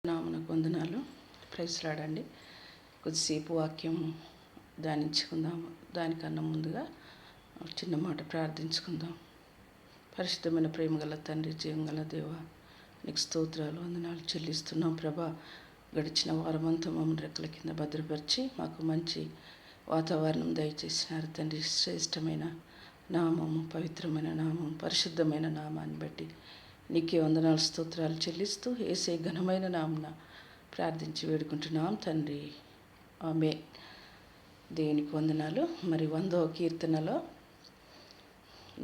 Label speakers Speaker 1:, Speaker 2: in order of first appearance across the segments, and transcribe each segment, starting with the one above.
Speaker 1: నామనకు వందనాలు. ప్రైజ్లాడండి. కొద్దిసేపు వాక్యం ధ్యానించుకుందాము. దానికన్నా ముందుగా చిన్న మాట ప్రార్థించుకుందాం. పరిశుద్ధమైన ప్రేమగల తండ్రి, జీవంగల దేవ, నీకు స్తోత్రాలు, వందనాలు చెల్లిస్తున్నాం ప్రభా. గడిచిన వారమంతా మమ్మల్ని రెక్కల కింద భద్రపరిచి మాకు మంచి వాతావరణం దయచేసినారు తండ్రి. శ్రేష్టమైన నామము, పవిత్రమైన నామం, పరిశుద్ధమైన నామాన్ని బట్టి నీకే వందనాలు, స్తోత్రాలు చెల్లిస్తూ యేసే ఘనమైన నామన ప్రార్థించి వేడుకుంటున్నాం తండ్రి. ఆమె దేవునికి వందనాలు. మరి 100వ కీర్తనలో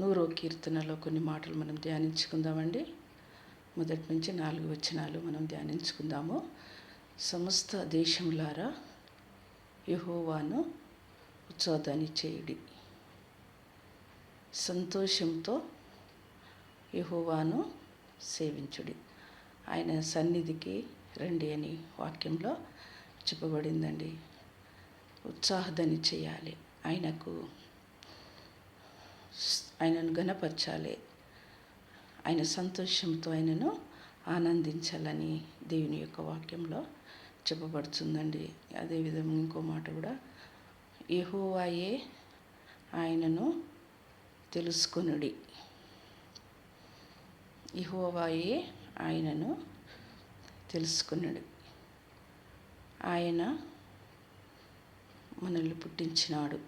Speaker 1: 100వ కీర్తనలో కొన్ని మాటలు మనం ధ్యానించుకుందామండి. మొదటి నుంచి 4 వచనాలు మనం ధ్యానించుకుందాము. సమస్త దేశములారా యెహోవాను ఉత్సాహాన్ని చేయుడి, సంతోషంతో యెహోవాను సేవించుడి, ఆయన సన్నిధికి రండి అని వాక్యంలో చెప్పబడిందండి. ఉత్సాహధ్వని చేయాలి, ఆయనను ఘనపరచాలి, ఆయన సంతోషంతో ఆయనను ఆనందించాలని దేవుని యొక్క వాక్యంలో చెప్పబడుతుందండి. అదేవిధంగా ఇంకో మాట కూడా, యెహోవాయే ఆయనను తెలుసుకొనుడి, యెహోవాయే ఆయనను తెలుసుకున్నాడు. ఆయన మనల్ని పుట్టించినాడు,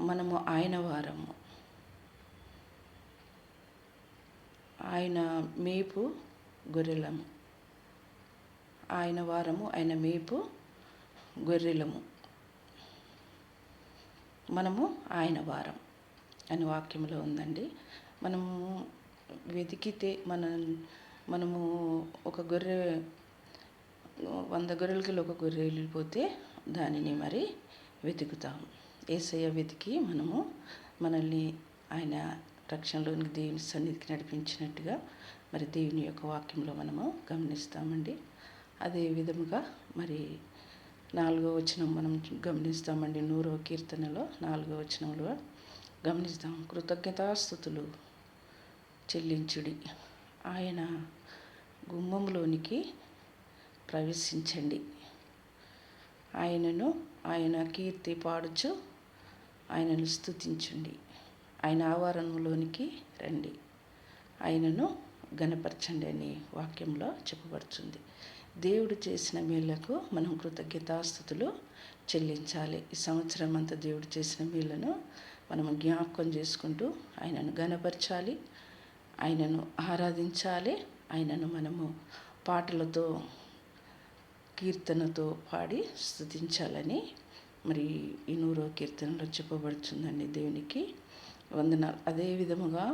Speaker 1: మనము ఆయన వారము, ఆయన మేపు గొర్రెలము, ఆయన వారము, ఆయన మేపు గొర్రెలము, మనము ఆయన వారం అని వాక్యంలో ఉందండి. మనము వెతికితే మనము ఒక గొర్రె 100 గొర్రెలకి ఒక గొర్రె వెళ్ళిపోతే దానిని మరి వెతుకుతాము. యేసయ్య వెతికి మనల్ని ఆయన రక్షణలోనికి దేవుని సన్నిధికి నడిపించినట్టుగా మరి దేవుని యొక్క వాక్యంలో మనము గమనిస్తామండి. అదే విధముగా మరి 4వ వచనం మనం గమనిస్తామండి. 100వ కీర్తనలో 4వ వచనంలో గమనిస్తాం. కృతజ్ఞతాస్తుతులు చెల్లించుడి, ఆయన గుమ్మంలోనికి ప్రవేశించండి, ఆయన కీర్తి పాడుచు ఆయనను స్తుతించండి, ఆయన ఆవరణలోనికి రండి, ఆయనను ఘనపరచండి అని వాక్యంలో చెప్పబడుతుంది. దేవుడు చేసిన మేళ్లకు మనం కృతజ్ఞతాస్తుతులు చెల్లించాలి. ఈ సంవత్సరం అంతా దేవుడు చేసిన మేళ్లను మనం జ్ఞాపకం చేసుకుంటూ ఆయనను ఘనపరచాలి, ఆయనను ఆరాధించాలి, ఆయనను మనము పాటలతో కీర్తనతో పాడి స్తుతించాలని మరి ఈ 100వ కీర్తనలో చెప్పబడుతుందండి. దేవునికి వందనాలు. అదే విధముగా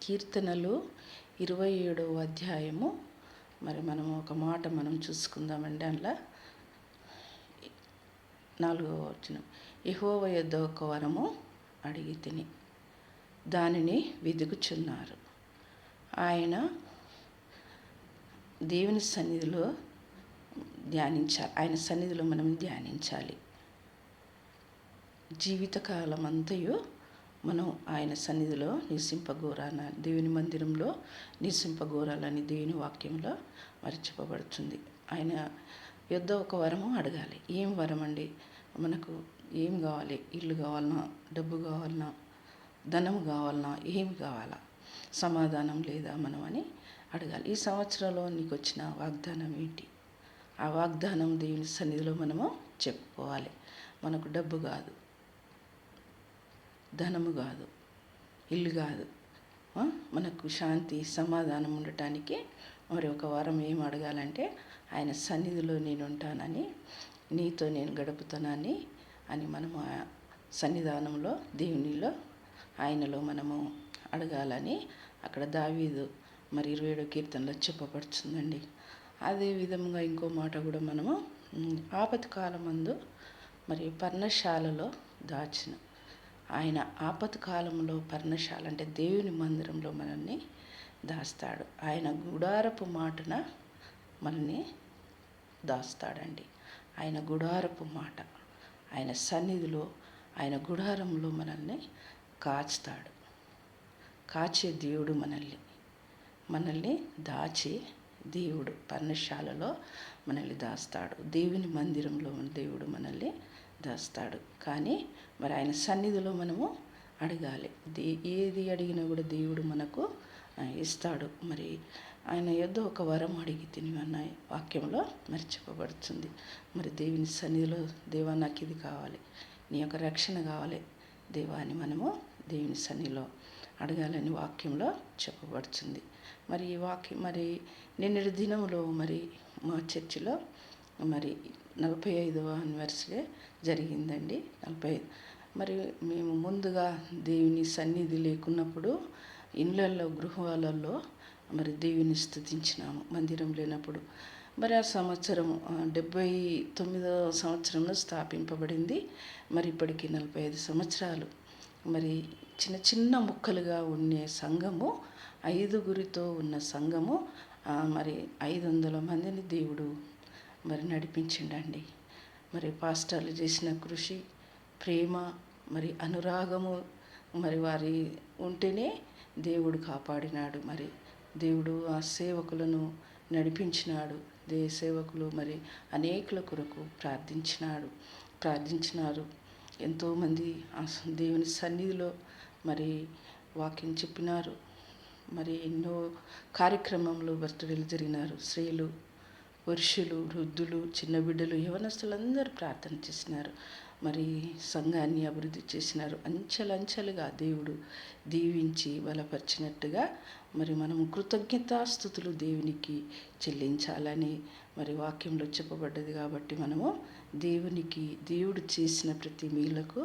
Speaker 1: కీర్తనలు 27వ అధ్యాయము మరి మనము ఒక మాట మనం చూసుకుందామండి. అందులో 4వ వచనం, యెహోవా యొద్ద ఒక వరము అడిగి తిని దానిని వెదుకుచున్నారు. ఆయన దేవుని సన్నిధిలో ధ్యానించాలి, ఆయన సన్నిధిలో మనం ధ్యానించాలి. జీవితకాలం అంతయు మనం ఆయన సన్నిధిలో దేవుని మందిరంలో నివసింపగోరాలని దేవుని వాక్యంలో మరి చెప్పబడుతుంది. ఆయన యొద్ద ఒక వరము అడగాలి. ఏం వరం అండి? మనకు ఏం కావాలి? ఇల్లు కావాలన్నా, డబ్బు కావాలన్నా, ధనం కావాలన్నా, ఏమి కావాలా? సమాధానం లేదా మనం అని అడగాలి. ఈ సంవత్సరంలో నీకు వచ్చిన వాగ్దానం ఏంటి? ఆ వాగ్దానం దేవుని సన్నిధిలో మనము చెప్పుకోవాలి. మనకు డబ్బు కాదు, ధనము కాదు, ఇల్లు కాదు, మనకు శాంతి సమాధానం ఉండటానికి మరి ఒక వారం ఏం అడగాలంటే, ఆయన సన్నిధిలో నేను ఉంటానని, నీతో నేను గడుపుతానని అని మనము సన్నిధానంలో దేవునిలో ఆయనలో మనము అడగాలని అక్కడ దావీదు మరి 27వ కీర్తనలో చెప్పబడుతుందండి. అదే విధంగా ఇంకో మాట కూడా మనము ఆపత్కాలమందు మరి పర్ణశాలలో దాచిన ఆయన ఆపత్కాలంలో పర్ణశాల అంటే దేవుని మందిరంలో మనల్ని దాస్తాడు. ఆయన గుడారపు మాటన మనల్ని దాస్తాడండి. ఆయన గుడారపు మాట, ఆయన సన్నిధిలో, ఆయన గుడారంలో మనల్ని కాచుతాడు. కాచే దేవుడు మనల్ని మనల్ని దాచి దేవుడు పర్ణశాలలో మనల్ని దాస్తాడు. దేవుని మందిరంలో దేవుడు మనల్ని దాస్తాడు. కానీ మరి ఆయన సన్నిధిలో మనము అడగాలి. ఏది అడిగినా కూడా దేవుడు మనకు ఇస్తాడు. మరి ఆయన యొద్ద ఒక వరం అడిగి తిని అన్న వాక్యంలో మరి చెప్పబడుతుంది. మరి దేవుని సన్నిధిలో దేవా నాకు ఇది కావాలి, నీ యొక్క రక్షణ కావాలి దేవా అని మనము దేవుని సన్నిధిలో అడగాలని వాక్యంలో చెప్పబడుతుంది. మరి ఈ వాక్యం మరి నిన్నటి దినంలో మరి మా చర్చిలో మరి 45వ యానివర్సరీ జరిగిందండి. 45 మరి మేము ముందుగా దేవుని సన్నిధి లేకున్నప్పుడు ఇళ్ళల్లో గృహాలలో మరి దేవుని స్తుతించినాము మందిరం లేనప్పుడు. మరి ఆ సంవత్సరం 79వ సంవత్సరంలో స్థాపింపబడింది. మరి ఇప్పటికి 45 సంవత్సరాలు. మరి చిన్న చిన్న ముక్కలుగా ఉండే సంఘము, 5గురితో ఉన్న సంఘము, మరి 500 మందిని దేవుడు మరి నడిపించిండండి. మరి పాస్టర్లు చేసిన కృషి, ప్రేమ, మరి అనురాగము మరి వారి ఉంటేనే దేవుడు కాపాడినాడు. మరి దేవుడు ఆ సేవకులను నడిపించినాడు. సేవకులు మరి అనేకుల కొరకు ప్రార్థించినారు. ఎంతోమంది ఆ దేవుని సన్నిధిలో మరి వాక్యం చెప్పినారు. మరి ఎన్నో కార్యక్రమంలో బర్త్డేలు జరిగినారు. స్త్రీలు, పురుషులు, వృద్ధులు, చిన్న బిడ్డలు, యవనస్తులందరూ ప్రార్థన చేసినారు. మరి సంఘాన్ని అభివృద్ధి చేసినారు. అంచెలంచెలుగా దేవుడు దీవించి బలపరిచినట్టుగా మరి మనము కృతజ్ఞతాస్తుతులు దేవునికి చెల్లించాలని మరి వాక్యంలో చెప్పబడ్డది. కాబట్టి మనము దేవుడు చేసిన ప్రతి మేలుకు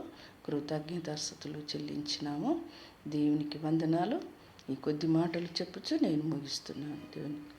Speaker 1: కృతజ్ఞతాస్తుతులు చెల్లించినాము. దేవునికి వందనాలు. ఈ కొద్ది మాటలు చెప్పుచు నేను ముగిస్తున్నాను. దేవునికి